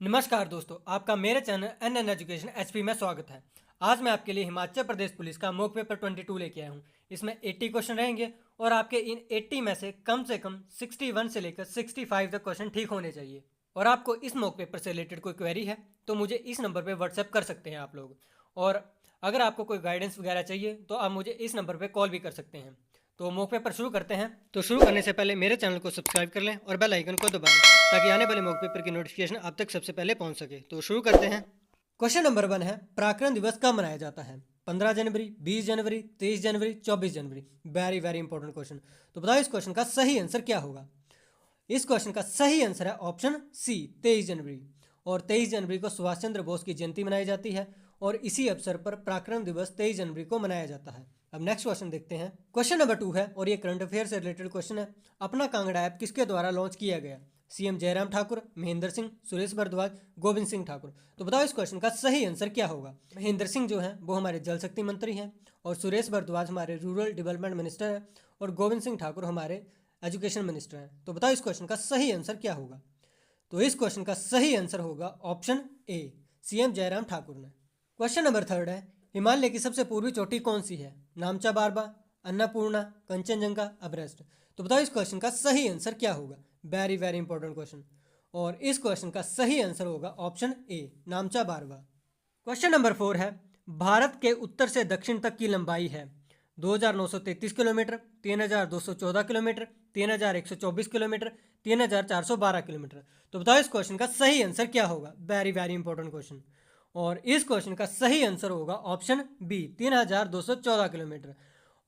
नमस्कार दोस्तों, आपका मेरे चैनल एन एजुकेशन एचपी में स्वागत है। आज मैं आपके लिए हिमाचल प्रदेश पुलिस का मॉक पेपर 22 लेके आया हूँ। इसमें 80 क्वेश्चन रहेंगे और आपके इन 80 में से कम 61 से लेकर 65 तक क्वेश्चन ठीक होने चाहिए। और आपको इस मॉक पेपर से रिलेटेड कोई क्वेरी है तो मुझे इस नंबर पर व्हाट्सएप कर सकते हैं आप लोग। और अगर आपको कोई गाइडेंस वगैरह चाहिए तो आप मुझे इस नंबर पर कॉल भी कर सकते हैं। तो मॉक पेपर शुरू करते हैं। तो शुरू करने से पहले मेरे चैनल को सब्सक्राइब कर लें और बेल आइकन को दबा दें ताकि आने वाले मॉक पेपर की नोटिफिकेशन आप तक सबसे पहले पहुंच सके। तो शुरू करते हैं। क्वेश्चन नंबर 1 है, पराक्रम दिवस कब मनाया जाता है? 15 जनवरी, 20 जनवरी, 23 जनवरी, 24 जनवरी। Very very important question. तो बताओ इस क्वेश्चन का सही आंसर क्या होगा? इस क्वेश्चन का सही आंसर है ऑप्शन सी, 23 जनवरी। और 23 जनवरी को सुभाष चंद्र बोस की जयंती मनाई जाती है और इसी अवसर पर पराक्रम दिवस 23 जनवरी को मनाया जाता है। अब नेक्स्ट क्वेश्चन देखते हैं। क्वेश्चन नंबर 2 है और ये करंट अफेयर से रिलेटेड क्वेश्चन है। अपना कांगड़ा ऐप किसके द्वारा लॉन्च किया गया? सीएम जयराम ठाकुर, महेंद्र सिंह, सुरेश भारद्वाज, गोविंद सिंह ठाकुर। तो बताओ इस क्वेश्चन का सही आंसर क्या होगा? महेंद्र सिंह जो है वो हमारे जल शक्ति मंत्री हैं और सुरेश भारद्वाज हमारे रूरल डेवलपमेंट मिनिस्टर हैं और गोविंद सिंह ठाकुर हमारे एजुकेशन मिनिस्टर हैं। तो बताओ इस क्वेश्चन का सही आंसर क्या होगा? तो इस क्वेश्चन का सही आंसर होगा option A, CM Jairam Thakur ने। क्वेश्चन नंबर 3 है, हिमालय की सबसे पूर्वी चोटी कौन सी है? Namcha Barwa, Annapurna, Kangchenjunga, Everest. तो बताओ इस क्वेश्चन का सही आंसर क्या होगा? Very very important question. और इस क्वेश्चन का सही आंसर होगा option A, Namcha Barwa. Question number 4 है, भारत के उत्तर से दक्षिण तक की लंबाई है 2933 किलोमीटर, 3214 किलोमीटर, 3124 किलोमीटर, 3412 किलोमीटर। तो बताओ इस क्वेश्चन का सही आंसर क्या होगा? Very very important question. और इस क्वेश्चन का सही आंसर होगा ऑप्शन बी, 3214 किलोमीटर।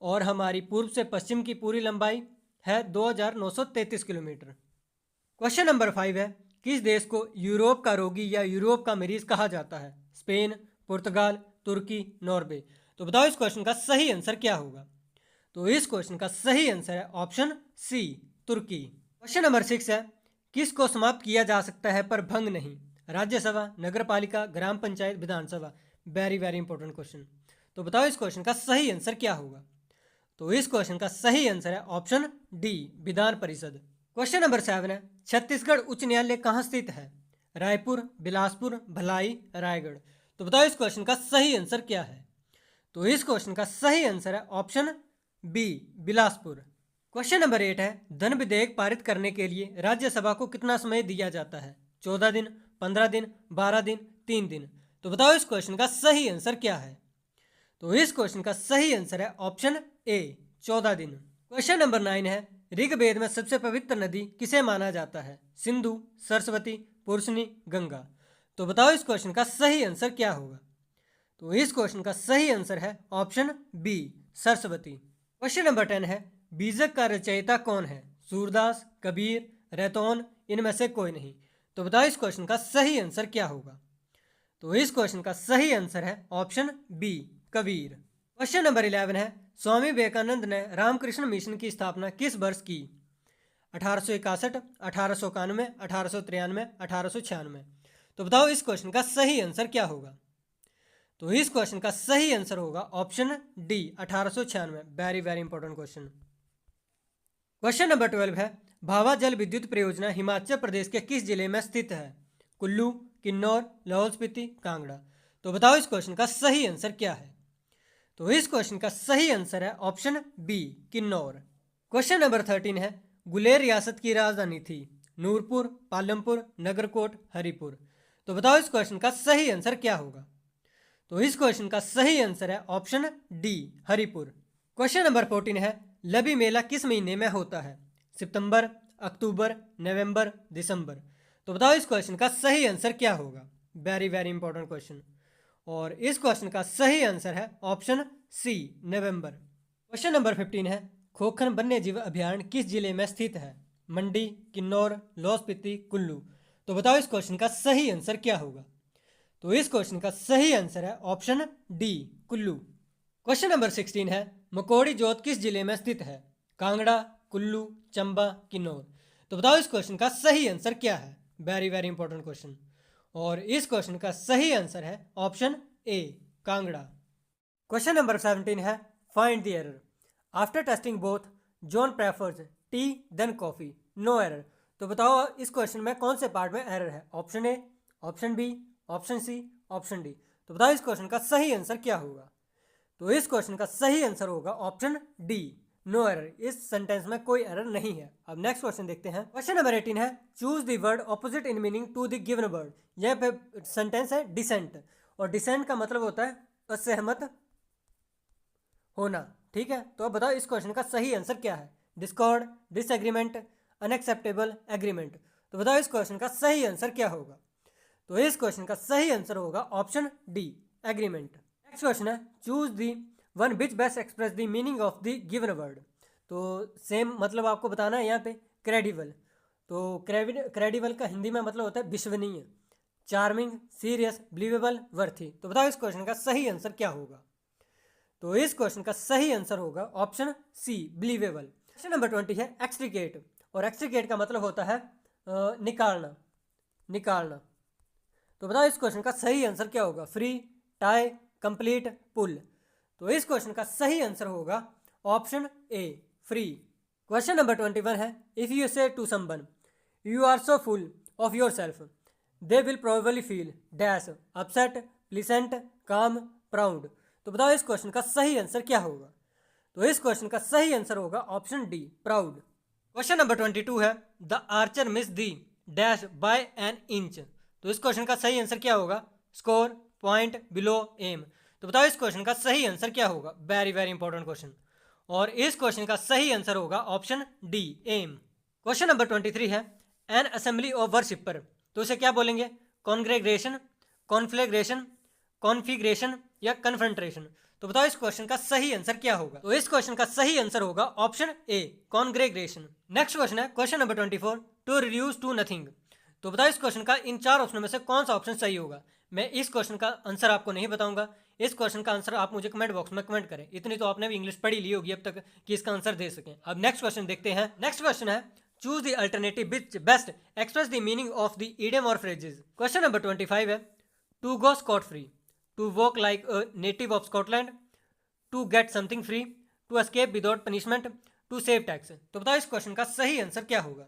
और हमारी पूर्व से पश्चिम की पूरी लंबाई है 2933 किलोमीटर। क्वेश्चन नंबर 5 है, किस देश को यूरोप का रोगी या यूरोप का मरीज कहा जाता है? स्पेन, पुर्तगाल, तुर्की, नॉर्वे। तो बताओ इस क्वेश्चन का सही आंसर क्या होगा? तो इस क्वेश्चन का सही आंसर है ऑप्शन सी, तुर्की। क्वेश्चन नंबर 6 है, किसको समाप्त किया जा सकता है पर भंग नहीं? राज्यसभा, नगर पालिका, ग्राम panchayat, Vidhan Sabha. Very very important question. तो बताओ इस क्वेश्चन का सही आंसर क्या होगा? तो इस क्वेश्चन का सही आंसर है option D, Vidhan Parishad. Question number 7 है, छत्तीसगढ़ उच्च न्यायालय कहाँ स्थित है? रायपुर, बिलासपुर, भलाई, रायगढ़। तो बताओ इस क्वेश्चन का सही आंसर क्या है? तो इस क्वेश्चन का सही आंसर है option B, Bilaspur. Question number 8 है, धन विधेयक पारित करने के लिए राज्यसभा को कितना समय दिया जाता है? 14 दिन, 15 दिन, 12 दिन, 3 दिन। तो बताओ इस क्वेश्चन का सही आंसर क्या है? तो इस क्वेश्चन का सही आंसर है ऑप्शन ए, 14 दिन। क्वेश्चन नंबर 9 है, ऋग्वेद में सबसे पवित्र नदी किसे माना जाता है? सिंधु, सरस्वती, पुरुषनी, गंगा। तो बताओ इस क्वेश्चन का सही आंसर क्या होगा? तो इस क्वेश्चन का सही आंसर है option B, Saraswati. Question number 10 है, बीजक का रचयिता कौन है? सूरदास, कबीर, रैतौन, इनमें से कोई नहीं। तो बताओ इस क्वेश्चन का सही आंसर क्या होगा? तो इस क्वेश्चन का सही आंसर है option B, Kabir. Question number 11 है, स्वामी विवेकानंद ने रामकृष्ण मिशन की स्थापना किस वर्ष की? 1861, 1891, 1893, 1896। तो बताओ इस क्वेश्चन का सही आंसर क्या होगा? तो इस क्वेश्चन का सही आंसर होगा option D, 1896। Very very important question. Question number 12 है, भाभा जल विद्युत परियोजना हिमाचल प्रदेश के किस जिले में स्थित है? कुल्लू, किन्नौर, लाहौल स्पीति, कांगड़ा। तो बताओ इस क्वेश्चन का सही आंसर क्या है? तो इस क्वेश्चन का सही आंसर है option B, Kinnaur. Question number 13 है, गुलेर रियासत की राजधानी थी? नूरपुर, पालमपुर, नगरकोट, हरिपुर। तो बताओ इस क्वेश्चन का सही आंसर क्या होगा? तो इस क्वेश्चन का सही आंसर है option D, Haripur. Question number 14 है, लबी मेला किस महीने में होता है? सितंबर, अक्टूबर, नवंबर, दिसंबर। तो बताओ इस क्वेश्चन का सही आंसर क्या होगा? Very very important question. और इस क्वेश्चन का सही आंसर है ऑप्शन सी, नवंबर। क्वेश्चन नंबर 15 है, खोखन वन्य जीव अभ्यारण्य किस जिले में स्थित है? मंडी, किन्नौर, लाहौल स्पीति, कुल्लू। तो बताओ इस क्वेश्चन का सही आंसर क्या होगा? तो इस क्वेश्चन का सही आंसर है option D, Kullu. Question number 16 है, मकोड़ी जोत किस जिले में स्थित है? कांगड़ा, कुल्लू, चंबा, किन्नौर। तो बताओ इस क्वेश्चन का सही आंसर क्या है? Very very important question. और इस क्वेश्चन का सही आंसर है option A, Kangra. Question number 17 है, find the error. After testing both, John prefers tea than coffee, no error. तो बताओ इस क्वेश्चन में कौन से पार्ट में एरर है? Option A, option B, option C, option D. तो बताओ इस क्वेश्चन का सही आंसर क्या होगा। तो इस क्वेश्चन का सही आंसर होगा ऑप्शन डी, नो एरर। इस सेंटेंस में कोई एरर नहीं है। अब नेक्स्ट क्वेश्चन देखते हैं। क्वेश्चन नंबर 18 है, choose the word opposite in meaning to the given word. यह पे सेंटेंस है डिसेंट, और डिसेंट का मतलब होता है असहमत होना। ठीक है, तो अब बताओ इस क्वेश्चन का सही आंसर क्या है। Discord, disagreement, unacceptable, agreement. तो बताओ इस क्वेश्चन का सही आंसर क्या होगा। तो इस क्वेश्चन का सही आंसर होगा option D, agreement. Next question है, choose the one which best express the meaning of the given word. तो सेम मतलब आपको बताना है यहाँ पे क्रेडिबल। तो क्रेडिबल का हिंदी में मतलब होता है विश्वसनीय, चार्मिंग, सीरियस, बिलीवेबल, वर्थी। तो बताओ इस क्वेश्चन का सही आंसर क्या होगा। तो इस क्वेश्चन का सही आंसर होगा option C, believable. Question number 20 है, एक्सट्रीकेट। और एक्सट्रीकेट का मतलब होता है निकालना, निकालना। तो बताओ इस क्वेश्चन का सही आंसर क्या होगा। Free, tie, complete, pull. तो इस क्वेश्चन का सही आंसर होगा option A, free. Question number 21 है, if you say to someone you are so full of yourself they will probably feel dash, upset, pleasant, calm, proud. तो बताओ इस question का सही आंसर क्या होगा। तो इस क्वेश्चन का सही आंसर होगा option D, proud. Question number 22 है, the archer miss the dash by an inch. तो इस क्वेश्चन का सही आंसर क्या होगा। Score, point, below, aim. तो बताओ इस क्वेश्चन का सही आंसर क्या होगा। Very very important question. और इस क्वेश्चन का सही आंसर होगा option D, aim. Question number 23 है, एन असेंबली ऑफ वर्शिपर। तो इसे क्या बोलेंगे। कॉन्ग्रेगेशन, कॉन्फ्लेग्रेशन, कॉन्फिग्रेशन या कन्फ्रंट्रेशन। तो बताओ इस क्वेश्चन का सही आंसर क्या होगा। तो इस क्वेश्चन का सही आंसर होगा option A, congregation. Next question है, question number 24, to reduce to nothing. तो बताओ इस क्वेश्चन का इन चार ऑप्शन में से कौन सा ऑप्शन सही होगा। मैं इस क्वेश्चन का आंसर आपको नहीं बताऊंगा। इस क्वेश्चन का आंसर आप मुझे कमेंट बॉक्स में कमेंट करें। इतनी तो आपने भी इंग्लिश पढ़ी ली होगी अब तक कि इसका आंसर दे सकें। अब नेक्स्ट क्वेश्चन देखते हैं। नेक्स्ट क्वेश्चन है, choose the alternative which best express the meaning of the idiom और फ्रेजेस। क्वेश्चन नंबर 25 है, to go scot free, to walk like a native of Scotland, to get something free, to escape without punishment, to save tax. तो बताओ इस question का सही answer क्या होगा।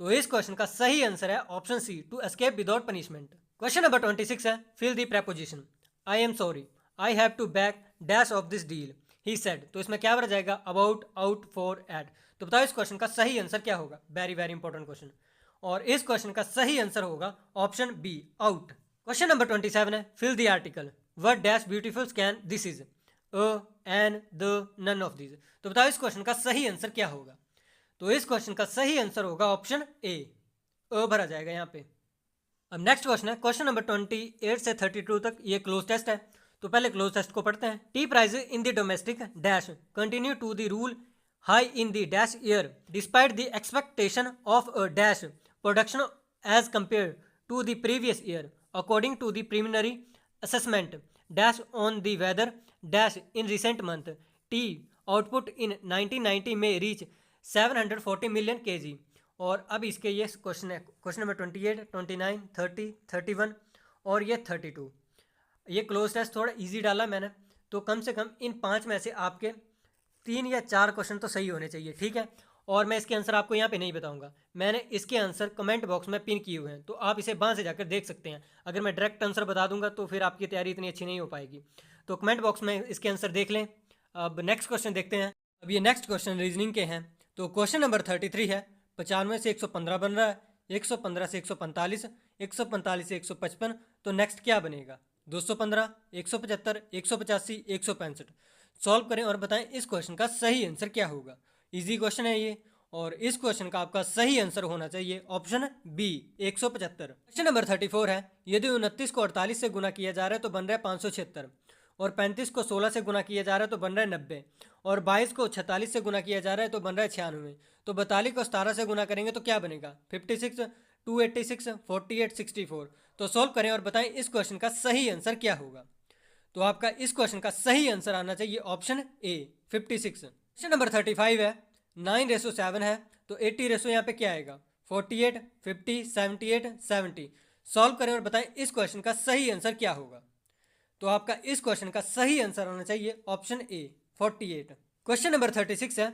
तो इस क्वेश्चन का सही आंसर है option C, to escape without punishment. Question number 26 है, fill the preposition I am sorry, I have to back dash of this deal, he said. तो इसमें क्या बन जाएगा, अबाउट, आउट, फॉर, एट। तो बताओ इस क्वेश्चन का सही आंसर क्या होगा। Very very important question. और इस क्वेश्चन का सही आंसर होगा option B, out. Question number 27 है, fill the article what dash beautiful cane this is, a, an, the, none of these. तो बताओ इस क्वेश्चन का सही आंसर क्या होगा। तो इस क्वेश्चन का सही आंसर होगा ऑप्शन ए, अ भरा जाएगा यहाँ पे। अब नेक्स्ट क्वेश्चन है, क्वेश्चन नंबर 28 से 32 तक ये क्लोज टेस्ट है। तो पहले क्लोज टेस्ट को पढ़ते हैं। Tea price in the domestic dash continue to the rule high in the dash year despite the expectation of a dash production as compare to the previous year according to the preliminary assessment dash on the weather dash in recent month tea output in 1990 में reach 740 million kg। और अब इसके ये question है, question number 28, 29, 30, 31 और ये 32। ये cloze test थोड़ा इजी डाला मैंने, तो कम से कम इन 5 में से आपके 3 या 4 क्वेश्चन तो सही होने चाहिए। ठीक है, और मैं इसके आंसर आपको यहाँ पे नहीं बताऊंगा। मैंने इसके आंसर कमेंट बॉक्स में पिन किए हुए हैं, तो आप इसे वहाँ से जाकर देख सकते हैं। अगर मैं डायरेक्ट आंसर बता दूंगा तो फिर आपकी तैयारी इतनी अच्छी नहीं हो पाएगी। तो कमेंट बॉक्स में इसके आंसर देख लें। अब नेक्स्ट क्वेश्चन देखते हैं। अब ये नेक्स्ट क्वेश्चन रीजनिंग के हैं। तो क्वेश्चन नंबर 33 है, 95 से 115 बन रहा है, 115 से 145, 145 से 155। तो नेक्स्ट क्या बनेगा, 215, 175, 185, 165। सॉल्व करें और बताएं इस क्वेश्चन का सही आंसर क्या होगा। इजी क्वेश्चन है ये, और इस क्वेश्चन का आपका सही आंसर होना चाहिए ऑप्शन बी, 175। क्वेश्चन नंबर 34 है, यदि 29 को 48 से गुना किया जा रहा है तो बन रहा है 576, और 35 को 16 से गुना किया जा रहा है तो बन रहा है 90, और 22 को 46 से गुना किया जा रहा है तो बन रहा है 96। तो 42 को 17 से गुना करेंगे तो क्या बनेगा, 56, 286, 48, 64। तो सॉल्व करें और बताएं इस क्वेश्चन का सही आंसर क्या होगा। तो आपका इस क्वेश्चन का सही आंसर आना चाहिए ऑप्शन ए, 56। क्वेश्चन नंबर 35 है, 9:7 है, तो 80 रेशो यहाँ पे क्या आएगा, 48, 50, 78, 70। सॉल्व करें और बताएं इस क्वेश्चन का सही आंसर क्या होगा। तो आपका इस क्वेश्चन का सही आंसर आना चाहिए ऑप्शन ए, 48। क्वेश्चन नंबर 36 है,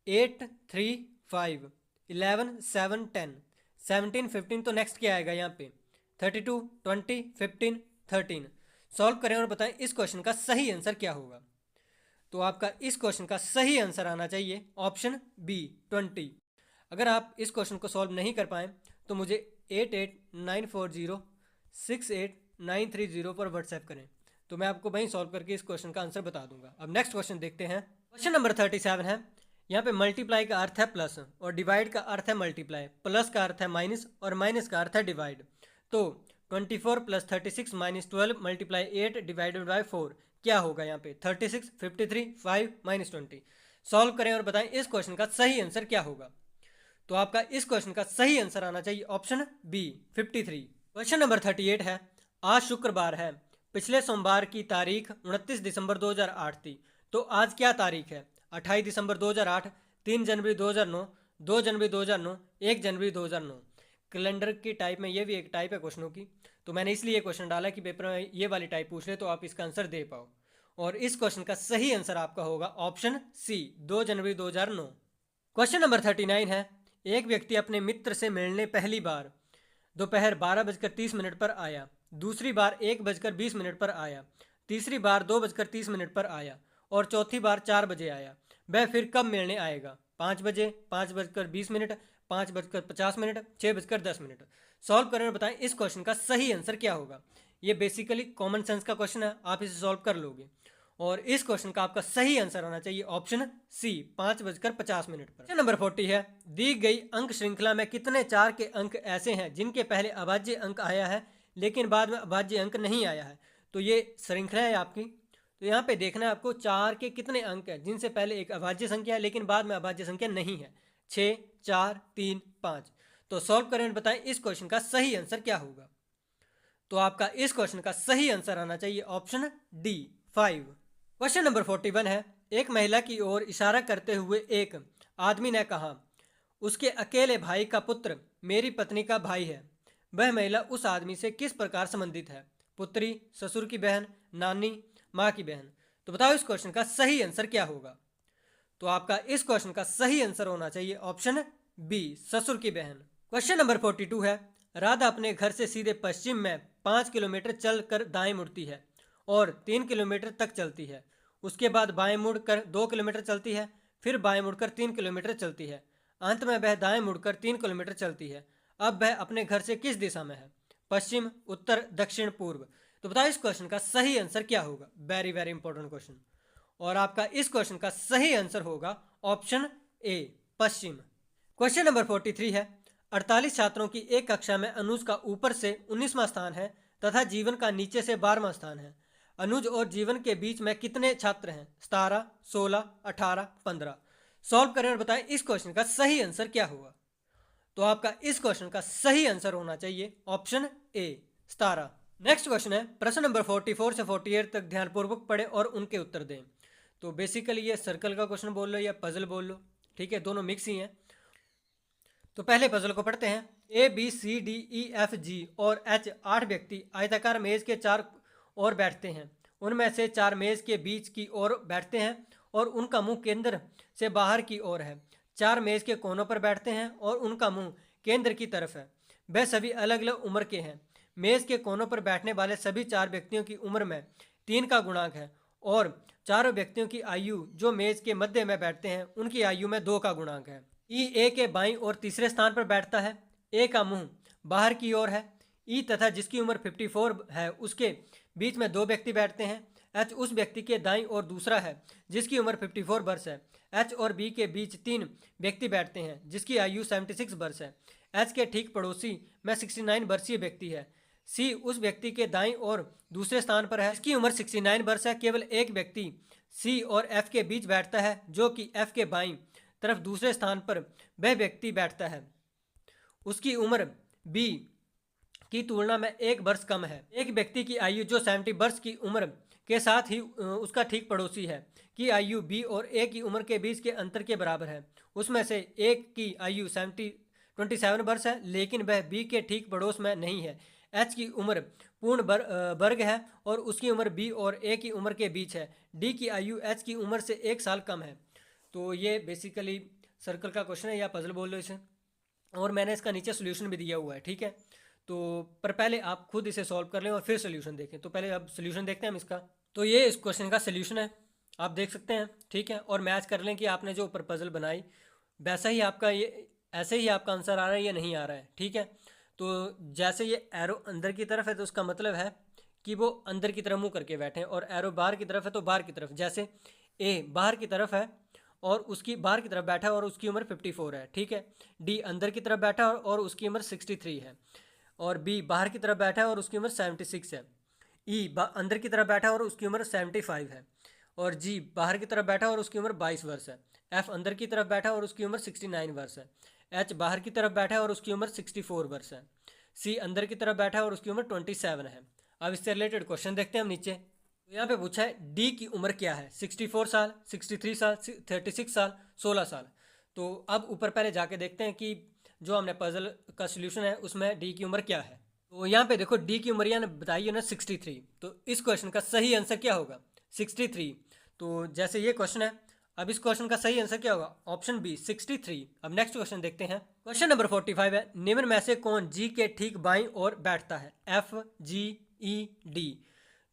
8, 3, 5, 11, 7, 10, 17, 15। तो नेक्स्ट क्या आएगा यहाँ पे, 32, 20, 15, 13। सॉल्व करें और बताएं इस क्वेश्चन का सही आंसर क्या होगा। तो आपका इस क्वेश्चन का सही आंसर आना चाहिए ऑप्शन बी 20। अगर आप इस क्वेश्चन को सॉल्व नहीं कर पाएँ तो मुझे 8894068930 पर व्हाट्सएप करें, तो मैं आपको वहीं सॉल्व करके इस क्वेश्चन का आंसर बता दूंगा। अब नेक्स्ट क्वेश्चन देखते हैं। क्वेश्चन नंबर 37 है। यहाँ पे मल्टीप्लाई का अर्थ है प्लस और डिवाइड का अर्थ है मल्टीप्लाई, प्लस का अर्थ है माइनस और माइनस का अर्थ है डिवाइड। तो 24 + 36 - 12 × 8 डिवाइडेड बाय 4 क्या होगा यहाँ पे? 36, 53, 5 - 20। सॉल्व करें और बताएं इस क्वेश्चन का सही आंसर क्या होगा। तो आपका इस क्वेश्चन का सही आंसर आना चाहिए ऑप्शन बी 53। क्वेश्चन नंबर 38 है। आज शुक्रवार है, पिछले सोमवार की तारीख 29 दिसंबर 2008 थी, तो आज क्या तारीख है? 28 दिसंबर 2008, 3 जनवरी 2009, 2 जनवरी 2009, 1 जनवरी 2009। कैलेंडर की टाइप में ये भी एक टाइप है क्वेश्चनों की, तो मैंने इसलिए क्वेश्चन डाला कि पेपर में ये वाली टाइप पूछ ले तो आप इसका आंसर दे पाओ। और इस क्वेश्चन का सही आंसर आपका होगा ऑप्शन सी 2 जनवरी 2009। क्वेश्चन नंबर 39 है। एक व्यक्ति अपने मित्र से मिलने पहली बार दोपहर 12:30 पर आया, दूसरी बार 1:20 पर आया, तीसरी बार 2:30 पर आया और चौथी बार 4 बजे आया। वह फिर कब मिलने आएगा? 5 बजे, 5:20, 5:50, 6:10। सॉल्व करें और बताएं इस क्वेश्चन का सही आंसर क्या होगा। ये बेसिकली कॉमन सेंस का क्वेश्चन है, आप इसे सॉल्व कर लोगे। और इस क्वेश्चन का आपका सही आंसर आना चाहिए ऑप्शन सी 5:50 पर। क्वेश्चन नंबर 40 है। दी गई अंक श्रृंखला में कितने 4 के अंक ऐसे हैं जिनके पहले अभाज्य अंक आया है लेकिन बाद में अभाज्य अंक नहीं आया है? तो ये श्रृंखला है आपकी। तो यहाँ पे देखना है आपको 4 के कितने अंक हैं जिनसे पहले एक अभाज्य संख्या है लेकिन बाद में अभाज्य संख्या नहीं है। 6, 4, 3, 5। तो सॉल्व करें और बताएं इस क्वेश्चन का सही आंसर क्या होगा। तो आपका इस क्वेश्चन का सही आंसर आना चाहिए ऑप्शन डी 5। क्वेश्चन नंबर 41 है। एक महिला की ओर इशारा करते हुए एक आदमी ने कहा, उसके अकेले भाई का पुत्र मेरी पत्नी का भाई है। वह महिला उस आदमी से किस प्रकार संबंधित है? पुत्री, ससुर की बहन, नानी, माँ की बहन। तो बताओ इस क्वेश्चन का सही आंसर क्या होगा। तो आपका इस क्वेश्चन का सही आंसर होना चाहिए ऑप्शन बी ससुर की बहन। क्वेश्चन नंबर 42 है। राधा अपने घर से सीधे पश्चिम में 5 किलोमीटर चलकर दाएं मुड़ती है और 3 किलोमीटर तक चलती है। उसके बाद बाएं मुड़कर 2 किलोमीटर चलती है, फिर बाएं मुड़कर 3 किलोमीटर चलती है। अंत में वह दाएं मुड़कर 3 किलोमीटर चलती है। अब वह अपने घर से किस दिशा में है? पश्चिम, उत्तर, दक्षिण, पूर्व। तो बताओ इस क्वेश्चन का सही आंसर क्या होगा। Very very important question. और आपका इस क्वेश्चन का सही आंसर होगा ऑप्शन ए पश्चिम। क्वेश्चन नंबर 43 है। 48 छात्रों की एक कक्षा में अनुज का ऊपर से 19वां स्थान है तथा जीवन का नीचे से 12वां स्थान है। अनुज और जीवन के बीच में कितने छात्र हैं? 17, 16, 18, 15। सॉल्व करें और बताएं इस क्वेश्चन का सही आंसर क्या होगा। तो आपका इस क्वेश्चन का सही आंसर होना चाहिए ऑप्शन ए 17। नेक्स्ट क्वेश्चन है। प्रश्न नंबर 44 से 48 तक ध्यानपूर्वक पढ़ें और उनके उत्तर दें। तो बेसिकली ये सर्कल का क्वेश्चन बोल लो या पजल बोल लो, ठीक है, दोनों मिक्स ही हैं। तो पहले पजल को पढ़ते हैं। A B C D E F G और एच 8 व्यक्ति आयताकार मेज के 4 ओर बैठते हैं। उनमें से 4 मेज के बीच की ओर बैठते हैं और उनका मुंह केंद्र से बाहर की ओर है। 4 मेज के कोनों पर बैठते हैं और उनका मुंह केंद्र की तरफ है। वह सभी अलग अलग उम्र के हैं। मेज के कोनों पर बैठने वाले सभी 4 व्यक्तियों की उम्र में 3 का गुणांक है और चारों व्यक्तियों की आयु जो मेज के मध्य में बैठते हैं उनकी आयु में 2 का गुणांक है। ई ए के बाईं और तीसरे स्थान पर बैठता है। ए का मुंह बाहर की ओर है। ई तथा जिसकी उम्र 54 है उसके बीच में 2 व्यक्ति बैठते हैं। एच उस व्यक्ति के दाईं ओर दूसरा है जिसकी उम्र 54 वर्ष है। एच और बी के बीच 3 व्यक्ति बैठते हैं जिसकी आयु 76 वर्ष है। एच के ठीक पड़ोसी में 69 वर्षीय व्यक्ति है। सी उस व्यक्ति के दाईं ओर दूसरे स्थान पर है जिसकी उम्र 69 वर्ष है। केवल एक व्यक्ति सी और एफ के बीच बैठता है जो कि एफ के बाईं तरफ दूसरे स्थान पर वह व्यक्ति बैठता है। उसकी उम्र बी की तुलना में 1 वर्ष कम है। एक व्यक्ति की आयु जो 70 वर्ष की उम्र के साथ ही उसका ठीक पड़ोसी है की आयु बी और ए की उम्र के बीच के अंतर के बराबर है। उसमें से एक की आयु 27 वर्ष है लेकिन वह बी के ठीक पड़ोस में नहीं है। एच की उम्र पूर्ण वर्ग है और उसकी उम्र बी और ए की उम्र के बीच है। डी की आयु एच की उम्र से 1 साल कम है। तो ये बेसिकली सर्कल का क्वेश्चन है या पजल बोल लो इसे, और मैंने इसका नीचे सोल्यूशन भी दिया हुआ है, ठीक है। तो पर पहले आप खुद इसे सॉल्व कर लें और फिर सोल्यूशन देखें। तो पहले अब सोल्यूशन देखते हैं हम इसका। तो ये इस क्वेश्चन का सोल्यूशन है, आप देख सकते हैं, ठीक है। और मैच कर लें कि आपने जो ऊपर पजल बनाई वैसा ही आपका ये, ऐसे ही आपका आंसर आ रहा है या नहीं आ रहा है, ठीक है। तो जैसे ये एरो अंदर की तरफ है तो उसका मतलब है कि वो अंदर की तरफ मुंह करके बैठे हैं, और एरो बाहर की तरफ है तो बाहर की तरफ। जैसे ए बाहर की तरफ है और उसकी बाहर की तरफ बैठा है और उसकी उम्र 54 है, ठीक है। डी अंदर की तरफ बैठा है और उसकी उम्र 63 है। और बी बाहर की तरफ बैठा है और उसकी उम्र 76 है। ई अंदर की तरफ बैठा है और उसकी उम्र 75 है। और जी बाहर की तरफ बैठा है और उसकी उम्र 22 वर्ष है। एफ अंदर की तरफ बैठा है और उसकी उम्र 69 वर्ष है। एच बाहर की तरफ बैठा है और उसकी उम्र 64 वर्ष है। सी अंदर की तरफ बैठा है और उसकी उम्र 27 है। अब इससे रिलेटेड क्वेश्चन देखते हैं हम नीचे। तो यहाँ पे पूछा है डी की उम्र क्या है, 64 साल, 63 साल, 36 साल, 16 साल। तो अब ऊपर पहले जाके देखते हैं कि जो हमने पजल का सोल्यूशन है उसमें डी की उम्र क्या है। तो यहाँ पे देखो डी की उम्र यहाँ बताइए ना 63। तो इस क्वेश्चन का सही आंसर क्या होगा, 63। तो जैसे ये क्वेश्चन है, अब इस क्वेश्चन का सही आंसर क्या होगा, ऑप्शन बी 63। अब नेक्स्ट क्वेश्चन देखते हैं। क्वेश्चन नंबर 45 है, निम्न में से कौन जी के ठीक बाईं ओर बैठता है, एफ, जी, ई, डी।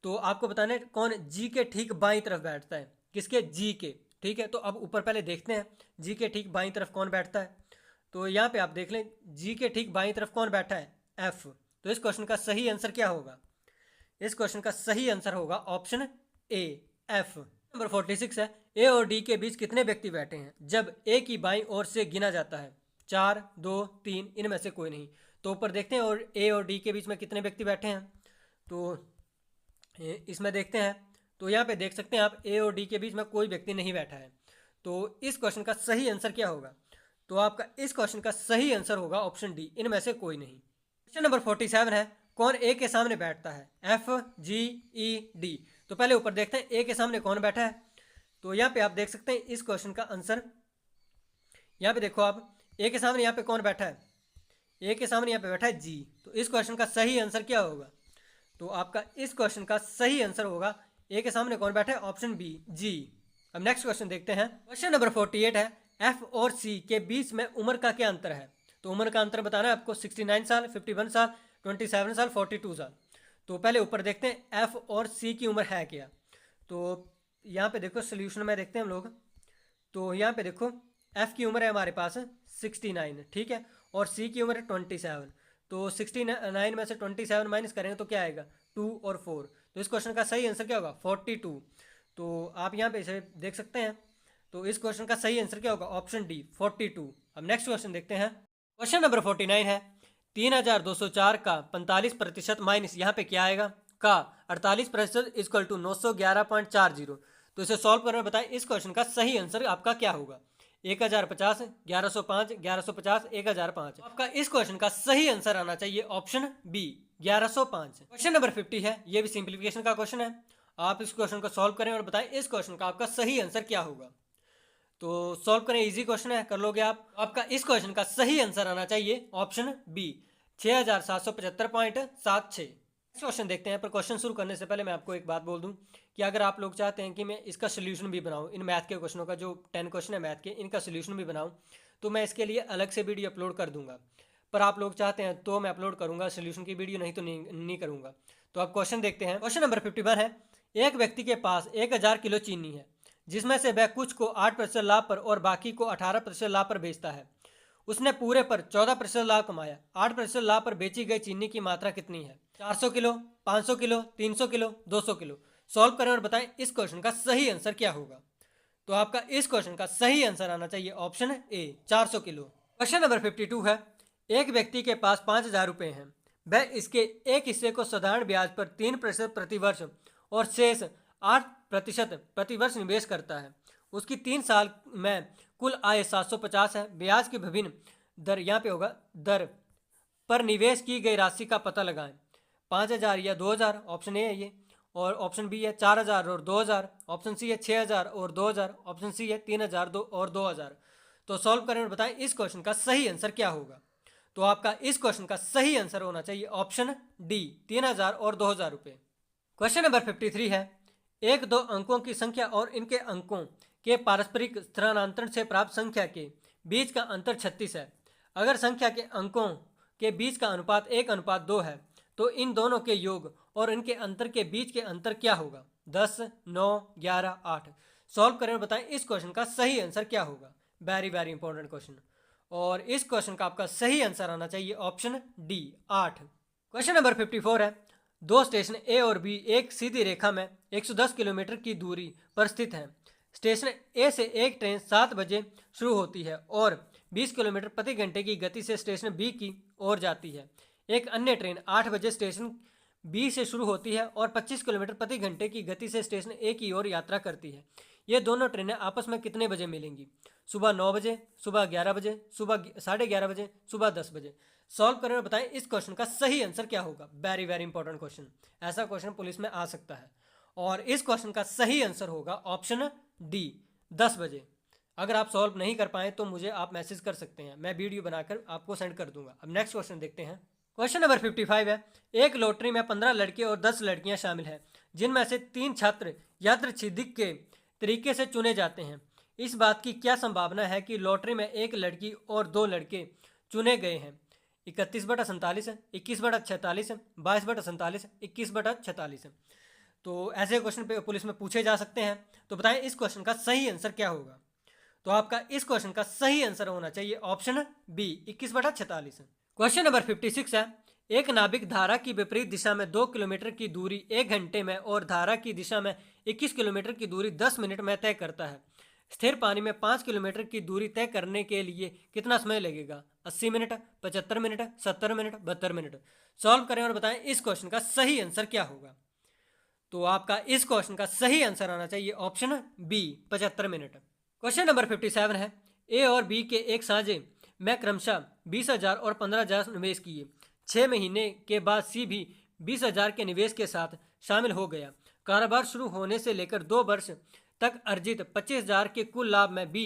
तो आपको बताना है कौन जी के ठीक बाईं तरफ बैठता है, किसके, जी के, ठीक है। तो अब ऊपर पहले देखते हैं जी के ठीक बाईं तरफ कौन बैठता है। तो यहाँ पे आप देख लें जी के ठीक बाईं तरफ कौन बैठा है, एफ। तो इस क्वेश्चन का सही आंसर क्या होगा, इस क्वेश्चन का सही आंसर होगा ऑप्शन ए, एफ। नंबर 46 है, ए और डी के बीच कितने व्यक्ति बैठे हैं जब ए की बाईं ओर से गिना जाता है, 4, 2, 3, इनमें से कोई नहीं। तो ऊपर देखते हैं और ए और डी के बीच में कितने व्यक्ति बैठे हैं। तो इसमें देखते हैं, तो यहाँ पे देख सकते हैं आप ए और डी के बीच में कोई व्यक्ति नहीं बैठा है। तो इस क्वेश्चन का सही आंसर क्या होगा, तो आपका इस क्वेश्चन का सही आंसर होगा ऑप्शन डी, इनमें से कोई नहीं। क्वेश्चन नंबर 47 है, कौन ए के सामने बैठता है, एफ, जी, ई, डी। तो पहले ऊपर देखते हैं ए के सामने कौन बैठा है। तो यहाँ पे आप देख सकते हैं इस क्वेश्चन का आंसर, यहाँ पे देखो आप ए के सामने यहाँ पे कौन बैठा है, ए के सामने यहाँ पे बैठा है जी। तो इस क्वेश्चन का सही आंसर क्या होगा, तो आपका इस क्वेश्चन का सही आंसर होगा ए के सामने कौन बैठा है, ऑप्शन बी, जी। अब नेक्स्ट क्वेश्चन देखते हैं। क्वेश्चन नंबर 48 है, एफ और सी के बीच में उम्र का क्या अंतर है। तो उम्र का अंतर बताना है आपको, 69 साल, 51 साल, 27 साल, 42 साल। तो पहले ऊपर देखते हैं एफ और सी की उम्र है क्या। तो यहाँ पे देखो सोल्यूशन में देखते हैं हम लोग। तो यहाँ पे देखो एफ की उम्र है हमारे पास 69, ठीक है, और सी की उम्र है 27। तो 69 में से 27 माइनस करेंगे तो क्या आएगा, 2 और 4। तो इस क्वेश्चन का सही आंसर क्या होगा, 42। तो आप यहाँ पे इसे देख सकते हैं। तो इस क्वेश्चन का सही आंसर क्या होगा, ऑप्शन डी, 42। अब नेक्स्ट क्वेश्चन देखते हैं। क्वेश्चन नंबर 49 है, 3204 का 45% माइनस यहाँ पे क्या आएगा, का 48% इक्वल टू 911.40। तो इसे सॉल्व करना बताएं इस क्वेश्चन का सही आंसर आपका क्या होगा, 1050, 1105, 1150, 1005। आपका इस क्वेश्चन का सही आंसर आना चाहिए ऑप्शन बी, 1105। क्वेश्चन नंबर 50 है, ये भी सिंप्लीफिकेशन का क्वेश्चन है। आप इस क्वेश्चन को सॉल्व करें और बताएं इस क्वेश्चन का आपका सही आंसर क्या होगा। तो सॉल्व करें, इजी क्वेश्चन है, कर लोगे आप। आपका इस क्वेश्चन का सही आंसर आना चाहिए ऑप्शन बी, 6775.76। क्वेश्चन देखते हैं, पर क्वेश्चन शुरू करने से पहले मैं आपको एक बात बोल दूं कि अगर आप लोग चाहते हैं कि मैं इसका सोल्यूशन भी बनाऊं, इन मैथ के क्वेश्चनों का, जो 10 क्वेश्चन है मैथ के, इनका सोल्यूशन भी बनाऊं, तो मैं इसके लिए अलग से वीडियो अपलोड कर दूंगा। पर आप लोग चाहते हैं तो मैं अपलोड करूंगा सोल्यूशन की वीडियो, नहीं तो नहीं करूंगा। तो आप क्वेश्चन देखते हैं। क्वेश्चन नंबर 51 है, एक व्यक्ति के पास 1000 किलो चीनी है, जिसमें से वह कुछ को 8% लाभ पर और बाकी को 18% लाभ पर बेचता है। उसने पूरे पर 14% लाभ कमाया। 8% लाभ पर बेची गई चीनी की मात्रा कितनी है, 400 kilo, 500 kilo, 300 kilo, 200 kilo. Solve करें और बताएं इस क्वेश्चन का सही आंसर क्या होगा। तो आपका इस क्वेश्चन का सही आंसर आना चाहिए option A, 400 kilo. Question number 52 है, एक व्यक्ति के पास 5000 रुपये हैं, वह इसके एक हिस्से को साधारण ब्याज पर 3% प्रतिवर्ष और शेष 8% प्रतिवर्ष निवेश करता है। उसकी 3 साल में कुल आय 750 है। ब्याज की विभिन्न दर यहाँ पे होगा, दर पर निवेश की गई राशि का पता लगाएं, 5000 या 2000, ऑप्शन ए है ये, और ऑप्शन बी है 4000 और 2000, ऑप्शन सी है 6000 और 2000, ऑप्शन सी है 3000 और 2000। तो सॉल्व करें और बताएं इस क्वेश्चन का सही आंसर क्या होगा। तो आपका इस क्वेश्चन का सही आंसर होना चाहिए ऑप्शन डी, 3000 और 2000 रुपये। क्वेश्चन नंबर 53 है, एक दो अंकों की संख्या और इनके अंकों के पारस्परिक स्थानांतरण से प्राप्त संख्या के बीच का अंतर 36 है। अगर संख्या के अंकों के बीच का अनुपात 1:2 है तो इन दोनों के योग और इनके अंतर के बीच के अंतर क्या होगा? 10, 9, 11, 8। सॉल्व करें और बताएं इस क्वेश्चन का सही आंसर क्या होगा। Very very important question. और इस क्वेश्चन का आपका सही आंसर आना चाहिए ऑप्शन डी 8। क्वेश्चन नंबर 54 है, दो स्टेशन ए और बी एक सीधी रेखा में 110 किलोमीटर की दूरी पर स्थित हैं। स्टेशन ए से एक ट्रेन 7 बजे शुरू होती है और 20 किलोमीटर प्रति घंटे की गति से स्टेशन बी की ओर जाती है। एक अन्य ट्रेन 8 बजे स्टेशन बी से शुरू होती है और 25 किलोमीटर प्रति घंटे की गति से स्टेशन ए की ओर यात्रा करती है। ये दोनों ट्रेनें आपस में कितने बजे मिलेंगी? सुबह 9 बजे, सुबह 11 बजे, सुबह 11:30 बजे, सुबह 10 बजे। सॉल्व करें और बताएं इस क्वेश्चन का सही आंसर क्या होगा। वेरी वेरी इंपॉर्टेंट क्वेश्चन, ऐसा क्वेश्चन पुलिस में आ सकता है। और इस क्वेश्चन का सही आंसर होगा ऑप्शन डी 10 बजे। अगर आप सॉल्व नहीं कर पाए तो मुझे आप मैसेज कर सकते हैं, मैं वीडियो बनाकर आपको सेंड कर दूंगा। अब नेक्स्ट क्वेश्चन देखते हैं। क्वेश्चन नंबर 55 है, एक लॉटरी में 15 लड़के और 10 लड़कियां शामिल हैं, जिनमें से 3 छात्र यादृच्छिक के तरीके से चुने जाते हैं। इस बात की क्या संभावना है कि लॉटरी में एक लड़की और 2 लड़के चुने गए हैं? 31/47 है, 21/46 है, 22/47, 21/46 है। तो ऐसे क्वेश्चन पे पुलिस में पूछे जा सकते हैं। तो बताएं इस क्वेश्चन का सही आंसर क्या होगा। तो आपका इस क्वेश्चन का सही आंसर होना चाहिए ऑप्शन बी 21/46। क्वेश्चन नंबर 56 है, एक नाभिक धारा की विपरीत दिशा में 2 किलोमीटर की दूरी 1 घंटे में और धारा की दिशा में 21 किलोमीटर की दूरी 10 मिनट में तय करता है। स्थिर पानी में 5 किलोमीटर की दूरी तय करने के लिए कितना समय लगेगा? 80 minute, 75 minute, 70 minute, 72 minute. Solve करें और बताएं इस क्वेश्चन का सही आंसर क्या होगा। तो आपका इस क्वेश्चन का सही आंसर आना चाहिए option B 75 minute. Question number 57 है, ए और बी के एक साझे में क्रमशः 20,000 और 15,000 निवेश किए। 6 महीने के बाद सी भी 20,000 के निवेश के साथ शामिल हो गया। कारोबार शुरू होने से लेकर 2 वर्ष तक अर्जित 25,000 के कुल लाभ में बी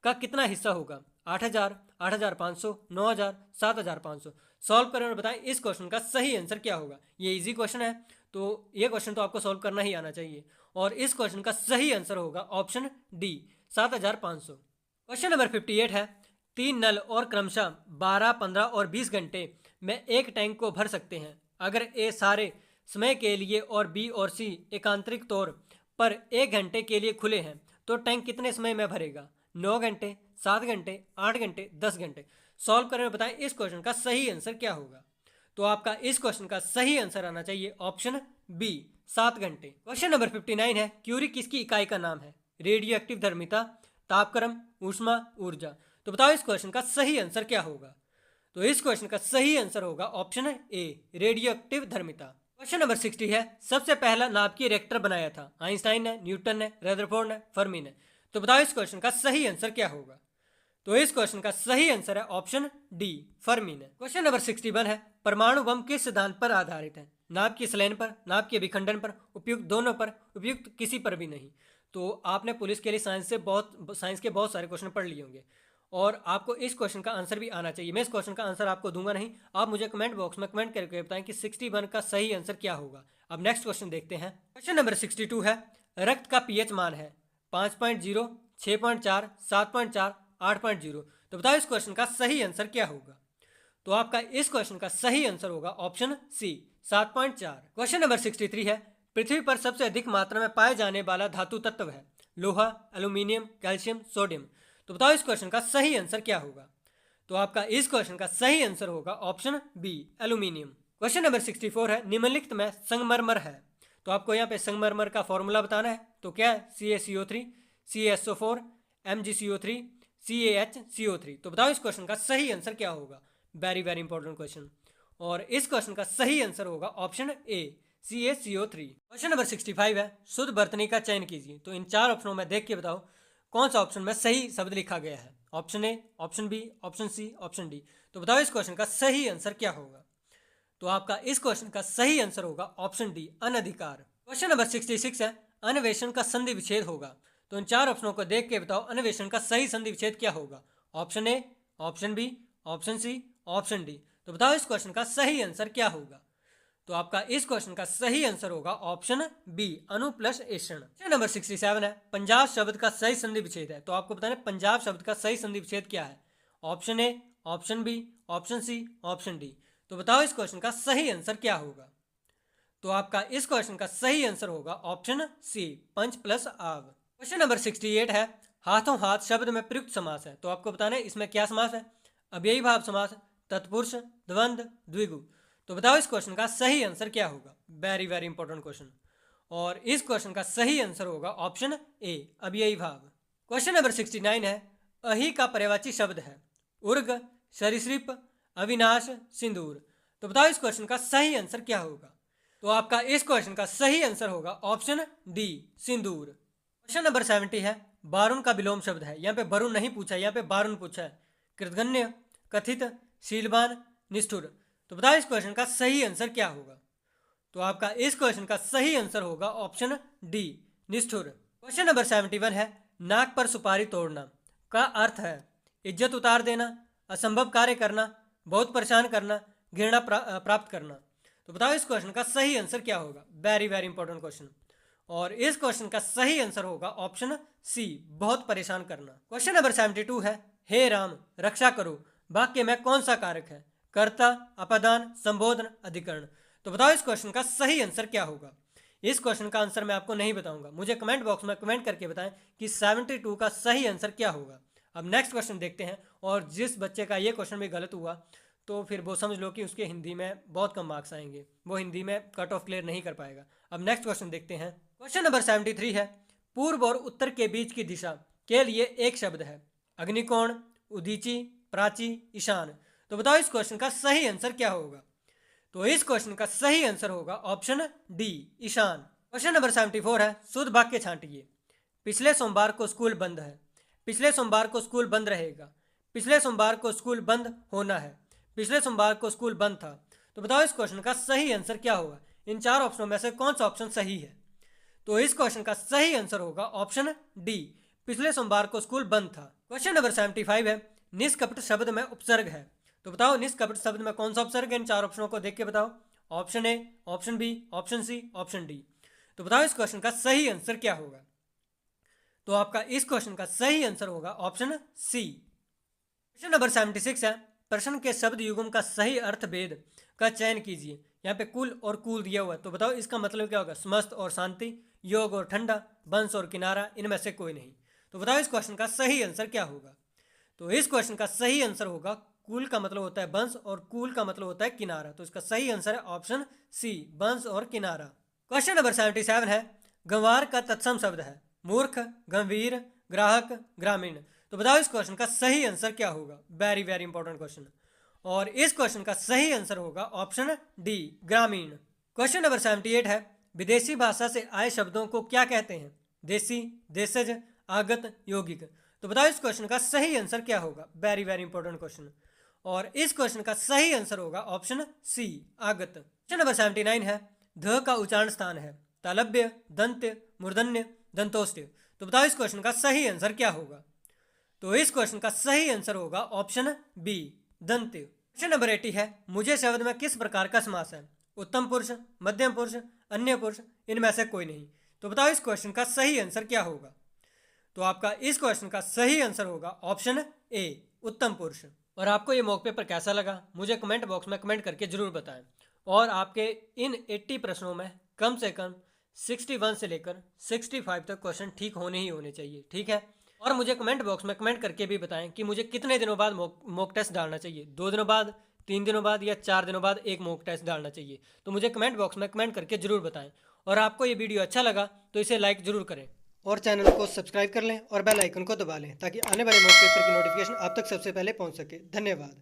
का कितना हिस्सा होगा? 8,000, 8,500, 9,000, 7,500। सॉल्व करें और बताएं इस क्वेश्चन का सही आंसर क्या होगा। ये इजी क्वेश्चन है तो ये क्वेश्चन तो आपको सॉल्व करना ही आना चाहिए। और इस क्वेश्चन का सही आंसर होगा ऑप्शन डी 7,500। क्वेश्चन नंबर 58 है, 3 नल और क्रमशः 12, 15 और 20 घंटे में एक टैंक को भर सकते हैं। अगर ए सारे समय के लिए और बी और सी एकांतरिक तौर पर 1 घंटे के लिए खुले हैं तो टैंक कितने समय में भरेगा? 9 घंटे, 7 घंटे, 8 घंटे, 10 घंटे। सॉल्व करें और बताएं इस क्वेश्चन का सही आंसर क्या होगा। तो आपका इस क्वेश्चन का सही आंसर आना चाहिए ऑप्शन बी 7 घंटे। क्वेश्चन नंबर 59 है, क्यूरी किसकी इकाई का नाम है? रेडियो एक्टिव धर्मिता, तापक्रम, ऊष्मा, ऊर्जा। तो बताओ इस क्वेश्चन का सही आंसर क्या होगा। तो इस क्वेश्चन का सही आंसर होगा ऑप्शन ए रेडियो एक्टिव धर्मिता। क्वेश्चन नंबर 60 है, सबसे पहला नाभिकीय रिएक्टर बनाया था? आइंस्टाइन ने, न्यूटन ने, रदरफोर्ड ने, फर्मी ने। तो बताओ इस क्वेश्चन का सही आंसर क्या होगा। तो इस क्वेश्चन का सही आंसर है ऑप्शन डी फर्मी ने। क्वेश्चन नंबर 61 है, परमाणु बम किस सिद्धांत पर आधारित है? नाभ की स्लैन पर, नाभ के विखंडन पर, उपयुक्त दोनों पर, उपयुक्त किसी पर भी नहीं। तो आपने पुलिस के लिए साइंस के बहुत सारे क्वेश्चन पढ़ लिए होंगे और आपको इस क्वेश्चन का आंसर भी आना चाहिए। मैं इस क्वेश्चन का आंसर आपको दूंगा नहीं, आप मुझे कमेंट बॉक्स में कमेंट करके बताएं कि 61 का सही आंसर क्या होगा। अब नेक्स्ट क्वेश्चन देखते हैं। क्वेश्चन नंबर 62 है, रक्त का पीएच मान है 5.0, 6.4, 7.4, 8.0। तो बताओ इस क्वेश्चन का सही आंसर क्या होगा। तो आपका इस क्वेश्चन का सही आंसर होगा ऑप्शन सी 7.4। क्वेश्चन नंबर 63 है, पृथ्वी पर सबसे अधिक मात्रा में पाए जाने वाला धातु तत्व है? लोहा, एल्यूमिनियम, कैल्शियम, सोडियम। तो बताओ इस क्वेश्चन का सही आंसर क्या होगा। तो आपका इस क्वेश्चन का सही आंसर होगा option B aluminium. Question number 64 है, निम्नलिखित में संगमरमर है? तो आपको यहाँ पे संगमरमर का फॉर्मूला बताना है। तो क्या है? CaCO3, CaSO4, MgCO3, CaHCO3। तो बताओ इस क्वेश्चन का सही आंसर क्या होगा। Very very important question. और इस क्वेश्चन का सही आंसर होगा ऑप्शन ए CaCO3। क्वेश्चन नंबर 65 है, शुद्ध वर्तनी का चयन कीजिए। तो इन 4 ऑप्शनों में देख के बताओ कौन सा ऑप्शन में सही शब्द लिखा गया है। Option A, option B, option C, option D. तो बताओ इस क्वेश्चन का सही आंसर क्या होगा। तो आपका इस क्वेश्चन का सही आंसर होगा ऑप्शन डी अनधिकार। क्वेश्चन नंबर 66 है, अन्वेषण का संधि विच्छेद होगा? तो इन 4 ऑप्शनों को देख के बताओ अन्वेषण का सही संधि विच्छेद क्या होगा। Option A, option B, option C, option D. तो बताओ इस क्वेश्चन का सही आंसर क्या होगा। तो आपका इस क्वेश्चन का सही आंसर होगा ऑप्शन बी अनु प्लस एषण। क्वेश्चन नंबर 67 है, पंजाब शब्द का सही संधि विच्छेद है? तो आपको बताना पंजाब शब्द का सही संधि विच्छेद क्या है। Option A, option B, option C, option D. तो बताओ इस क्वेश्चन का सही आंसर क्या होगा। तो आपका इस क्वेश्चन का सही आंसर होगा ऑप्शन सी, पंच प्लस आग। क्वेश्चन नंबर 68 है, हाथों हाथ शब्द में प्रयुक्त समास है। तो आपको बताना है इसमें क्या समास है। अव्ययी भाव समास, तत्पुरुष, द्वंद्व, द्विगु। तो बताओ इस क्वेश्चन का सही आंसर क्या होगा। Very very important question. और इस क्वेश्चन का सही आंसर होगा ऑप्शन ए, अव्ययी भाव। क्वेश्चन नंबर 69 है, अहि का पर्यायवाची शब्द है उर्ग, सरीसृप, अविनाश, सिंदूर। तो बताओ इस क्वेश्चन का सही आंसर क्या होगा। तो आपका इस क्वेश्चन का सही आंसर होगा ऑप्शन डी, सिंदूर। क्वेश्चन नंबर 70 है, बारुण का विलोम शब्द है। यहाँ पे वरुण नहीं पूछा है, यहाँ पे बारुण पूछा है। कृतघ्न, कथित, शीलवान, निष्ठुर। तो बताओ इस क्वेश्चन का सही आंसर क्या होगा। तो आपका इस क्वेश्चन का सही आंसर होगा ऑप्शन डी, निष्ठुर। क्वेश्चन नंबर 71 है, नाक पर सुपारी तोड़ना का अर्थ है इज्जत उतार देना, असंभव कार्य करना, बहुत परेशान करना, घृणा प्राप्त करना। तो बताओ इस क्वेश्चन का सही आंसर क्या होगा। Very very important question. और इस क्वेश्चन का सही आंसर होगा ऑप्शन सी, बहुत परेशान करना। क्वेश्चन नंबर 72 है, हे राम रक्षा करो वाक्य में कौन सा कारक है। कर्ता, अपादान, संबोधन, अधिकरण। तो बताओ इस क्वेश्चन का सही आंसर क्या होगा। इस क्वेश्चन का आंसर मैं आपको नहीं बताऊंगा, मुझे कमेंट बॉक्स में कमेंट करके बताएं कि 72 का सही आंसर क्या होगा। अब नेक्स्ट क्वेश्चन देखते हैं। और जिस बच्चे का ये क्वेश्चन भी गलत हुआ तो फिर वो समझ लो कि उसके हिंदी में बहुत कम मार्क्स आएंगे, वो हिंदी में कट ऑफ क्लियर नहीं कर पाएगा। अब नेक्स्ट क्वेश्चन देखते हैं। क्वेश्चन नंबर 73 है, पूर्व और उत्तर के बीच की दिशा के लिए एक शब्द है अग्निकोण, उदीची, प्राची, ईशान। तो बताओ इस क्वेश्चन का सही आंसर क्या होगा। तो इस क्वेश्चन का सही आंसर होगा ऑप्शन डी, ईशान। क्वेश्चन नंबर 74 है, शुद्ध वाक्य छांटिए। पिछले सोमवार को स्कूल बंद है, पिछले सोमवार को स्कूल बंद रहेगा, पिछले सोमवार को स्कूल बंद होना है, पिछले सोमवार को स्कूल बंद था। तो बताओ इस क्वेश्चन का सही आंसर क्या होगा। इन चार ऑप्शनों में से कौन सा ऑप्शन सही है। तो इस क्वेश्चन का सही आंसर होगा ऑप्शन डी, पिछले सोमवार को स्कूल बंद था। क्वेश्चन नंबर 75 है, निष्कपट शब्द में उपसर्ग है। तो बताओ निष्कपट शब्द में कौन सा उपसर्ग है। इन चार ऑप्शनों को देख के बताओ। Option A, option B, option C, option D. तो बताओ इस क्वेश्चन का सही आंसर क्या होगा। तो आपका इस क्वेश्चन का सही आंसर होगा ऑप्शन सी। क्वेश्चन नंबर 76 है, प्रश्न के शब्द युग्म का सही अर्थ भेद का चयन कीजिए। यहाँ पे कुल और कूल दिया हुआ है, तो बताओ इसका मतलब क्या होगा। समस्त और शांति, योग और ठंडा, बंश और किनारा, इनमें से कोई नहीं। तो बताओ इस क्वेश्चन का सही आंसर क्या होगा। तो इस क्वेश्चन का सही आंसर होगा कुल का मतलब होता है बंश और कूल का मतलब होता है किनारा। तो इसका सही आंसर है ऑप्शन सी, बंश और किनारा। क्वेश्चन नंबर 77 है, गंवार का तत्सम शब्द है मूर्ख, गंभीर, ग्राहक, ग्रामीण। तो बताओ इस क्वेश्चन का सही आंसर क्या होगा। Very very important question. और इस क्वेश्चन का सही आंसर होगा ऑप्शन डी, ग्रामीण। क्वेश्चन नंबर 78 है, विदेशी भाषा से आए शब्दों को क्या कहते हैं। देसी, देशज, आगत, यौगिक। तो बताओ इस क्वेश्चन का सही आंसर क्या होगा। Very very important question. और इस क्वेश्चन का सही आंसर होगा ऑप्शन सी, आगत। क्वेश्चन नंबर 79 है, ध का उच्चारण स्थान है तालव्य, दंत्य, मूर्धन्य, दंतोष्ठ्य। तो बताओ इस क्वेश्चन का सही आंसर क्या होगा। तो इस क्वेश्चन का सही आंसर होगा ऑप्शन बी, दंत्य। क्वेश्चन नंबर 80 है, मुझे शब्द में किस प्रकार का समास है। उत्तम पुरुष, मध्यम पुरुष, अन्य पुरुष, इनमें से कोई नहीं। तो बताओ इस क्वेश्चन का सही आंसर क्या होगा। तो आपका इस क्वेश्चन का सही आंसर होगा ऑप्शन ए, उत्तम पुरुष। और आपको ये मॉक पेपर कैसा लगा मुझे कमेंट बॉक्स में कमेंट करके जरूर बताएं। और आपके इन 80 प्रश्नों में कम से कम 61 से लेकर 65 तक क्वेश्चन ठीक होने ही होने चाहिए, ठीक है। और मुझे कमेंट बॉक्स में कमेंट करके भी बताएं कि मुझे कितने दिनों बाद मॉक टेस्ट डालना चाहिए। 2 दिनों बाद, 3 दिनों बाद या 4 दिनों बाद एक मॉक टेस्ट डालना चाहिए। तो मुझे कमेंट बॉक्स में कमेंट करके जरूर बताएं। और आपको ये वीडियो अच्छा लगा तो इसे लाइक जरूर करें और चैनल को सब्सक्राइब कर लें और बेल आइकन को दबा लें ताकि आने वाले मॉक पेपर की नोटिफिकेशन आप तक सबसे पहले पहुंच सके। धन्यवाद।